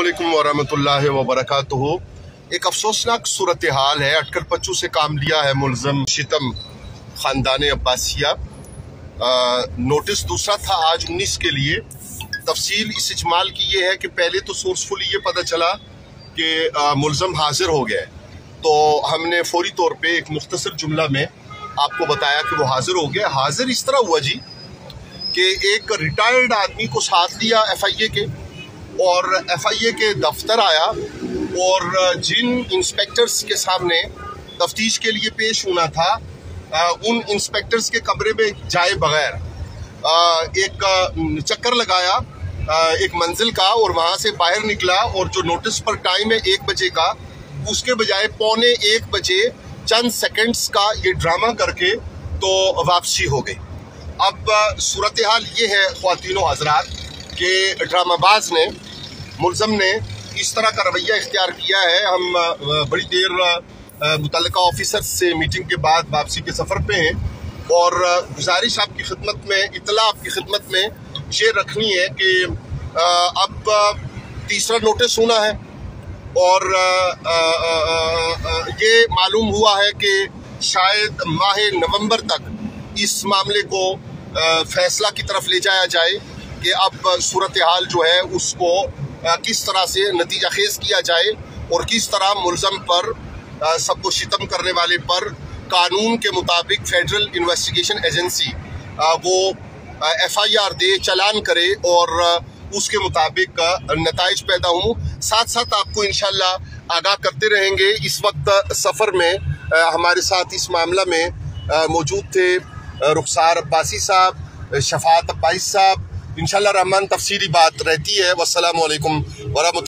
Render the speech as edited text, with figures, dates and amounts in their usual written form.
अस्सलामुअलैकुम वरहमतुल्लाहि वबरकातुहू। एक अफसोसनाक सूरत हाल है। अटकर पच्चू से काम लिया है मुलजम शितम ख़ानदान अब्बासिया। नोटिस दूसरा था आज 19 के लिए। तफसील इस इजमाल की ये है कि पहले तो सोर्सफुली ये पता चला कि मुलजम हाजिर हो गया है, तो हमने फौरी तौर पे एक मुख्तसर जुमला में आपको बताया कि वो हाजिर हो गया। हाजिर इस तरह हुआ जी कि एक रिटायर्ड आदमी को साथ लिया FIA के, और FIA के दफ्तर आया और जिन इंस्पेक्टर्स के सामने तफ्तीश के लिए पेश होना था, उन इंस्पेक्टर्स के कमरे में जाए बगैर एक चक्कर लगाया एक मंजिल का, और वहाँ से बाहर निकला, और जो नोटिस पर टाइम है 1 बजे का, उसके बजाय 1:45 बजे चंद सेकंड्स का ये ड्रामा करके तो वापसी हो गई। अब सूरत हाल ये है ख्वातीनो हजरात कि ड्रामाबाज ने, मुलजम ने इस तरह का रवैया इख्तियार किया है। हम बड़ी देर मुतल्लिका ऑफिसर से मीटिंग के बाद वापसी के सफ़र पे हैं, और गुजारिश आपकी खिदमत में, इतला आपकी खिदमत में ये रखनी है कि अब तीसरा नोटिस होना है, और ये मालूम हुआ है कि शायद माह नवंबर तक इस मामले को फैसला की तरफ ले जाया जाए कि अब सूरत हाल जो है उसको किस तरह से नतीजा खेज किया जाए, और किस तरह मुलजम पर, सबको शितम करने वाले पर कानून के मुताबिक फेडरल इन्वेस्टिगेशन एजेंसी वो FIR दे, चालान करे, और उसके मुताबिक नताइज पैदा हों। साथ साथ आपको इंशाल्लाह आगाह करते रहेंगे। इस वक्त सफ़र में हमारे साथ इस मामला में मौजूद थे रुखसार अब्बासी साहब, शफात अब्बासी साहब। इंशाल्लाह रहमान तफसीली बात रहती है। वस्सलामु अलैकुम वरहमतुल्लाह।